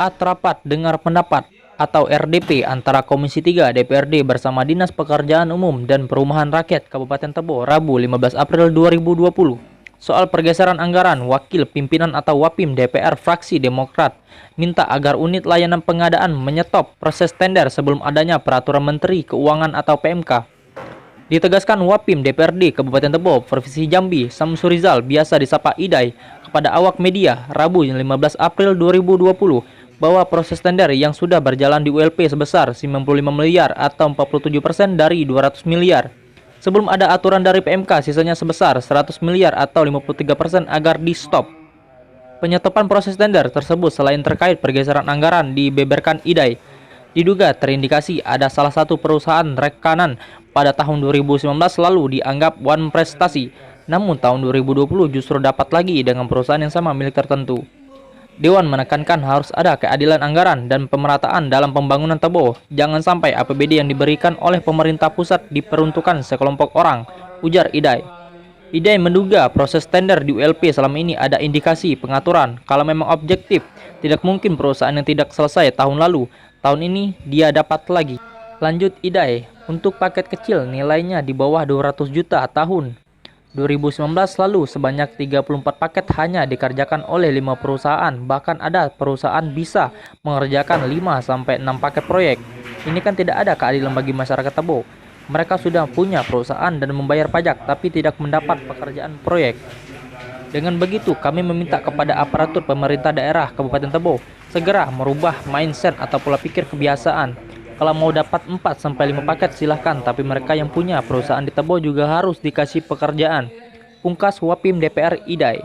Saat rapat dengar pendapat atau RDP antara Komisi 3 DPRD bersama Dinas Pekerjaan Umum dan Perumahan Rakyat Kabupaten Tebo Rabu 15 April 2020 soal pergeseran anggaran, Wakil Pimpinan atau Wapim DPR fraksi Demokrat minta agar unit layanan pengadaan menyetop proses tender sebelum adanya peraturan Menteri Keuangan atau PMK. Ditegaskan Wapim DPRD Kabupaten Tebo Provinsi Jambi Samsurizal biasa disapa Idai kepada awak media Rabu 15 April 2020 bahwa proses tender yang sudah berjalan di ULP sebesar 95 miliar atau 47% dari 200 miliar. Sebelum ada aturan dari PMK sisanya sebesar 100 miliar atau 53% agar di stop. Penyetopan proses tender tersebut selain terkait pergeseran anggaran dibeberkan Idai. Diduga terindikasi ada salah satu perusahaan rekanan pada tahun 2019 lalu dianggap one prestasi, namun tahun 2020 justru dapat lagi dengan perusahaan yang sama milik tertentu. Dewan menekankan harus ada keadilan anggaran dan pemerataan dalam pembangunan Tebo. Jangan sampai APBD yang diberikan oleh pemerintah pusat diperuntukkan sekelompok orang, ujar Idai. Idai menduga proses tender di ULP selama ini ada indikasi pengaturan. Kalau memang objektif, tidak mungkin perusahaan yang tidak selesai tahun lalu, tahun ini dia dapat lagi. Lanjut Idai, untuk paket kecil nilainya di bawah 200 juta tahun 2019 lalu sebanyak 34 paket hanya dikerjakan oleh 5 perusahaan, bahkan ada perusahaan bisa mengerjakan 5-6 paket proyek. Ini kan tidak ada keadilan bagi masyarakat Tebo. Mereka sudah punya perusahaan dan membayar pajak tapi tidak mendapat pekerjaan proyek. Dengan begitu kami meminta kepada aparatur pemerintah daerah Kabupaten Tebo segera merubah mindset atau pola pikir kebiasaan. Kalau mau dapat 4-5 paket silahkan, tapi mereka yang punya perusahaan di Tebo juga harus dikasih pekerjaan. Pungkas Wapim DPR Idai.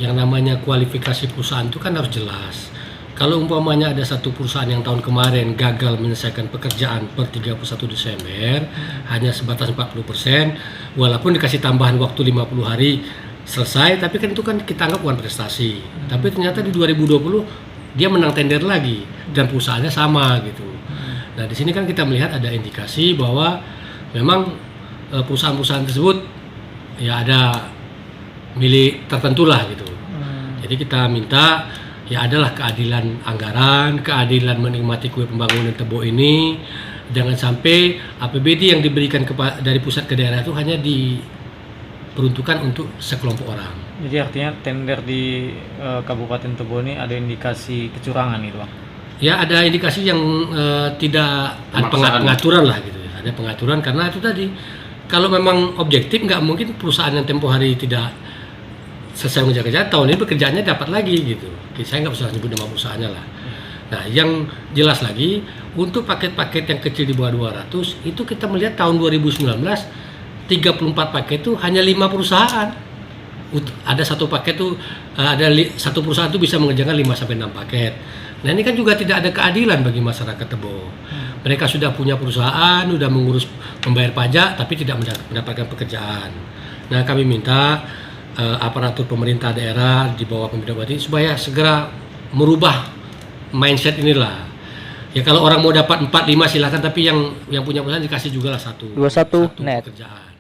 Yang namanya kualifikasi perusahaan itu kan harus jelas. Kalau umpamanya ada satu perusahaan yang tahun kemarin gagal menyelesaikan pekerjaan per 31 Desember, hanya sebatas 40%, walaupun dikasih tambahan waktu 50 hari selesai, tapi kan itu kan kita anggap bukan prestasi. Tapi ternyata di 2020 dia menang tender lagi dan perusahaannya sama gitu. Nah di sini kan kita melihat ada indikasi bahwa memang perusahaan-perusahaan tersebut ya ada milik tertentu lah gitu. Jadi kita minta ya adalah keadilan anggaran, keadilan menikmati kue pembangunan Tebo ini. Jangan sampai APBD yang diberikan dari pusat ke daerah itu hanya diperuntukkan untuk sekelompok orang. Jadi artinya tender di Kabupaten Tebo ini ada indikasi kecurangan gitu Bang? Ya ada indikasi yang tidak ada pengaturan lah gitu. Ada pengaturan karena itu tadi kalau memang objektif nggak mungkin perusahaan yang tempo hari tidak selesai mengerjakan tahun ini pekerjaannya dapat lagi gitu. Saya nggak usah nyebut nama perusahaannya lah. Nah yang jelas lagi untuk paket-paket yang kecil di bawah 200 itu kita melihat tahun 2019 34 paket itu hanya 5 perusahaan. Ada satu paket tuh satu perusahaan tuh bisa mengerjakan 5-6 paket. Nah ini kan juga tidak ada keadilan bagi masyarakat Tebo. Mereka sudah punya perusahaan, sudah mengurus membayar pajak, tapi tidak mendapatkan pekerjaan. Nah kami minta aparatur pemerintah daerah di bawah pemerintah Bupati supaya segera merubah mindset inilah. Ya kalau orang mau dapat 4-5 silakan, tapi yang punya perusahaan dikasih juga lah satu Net pekerjaan.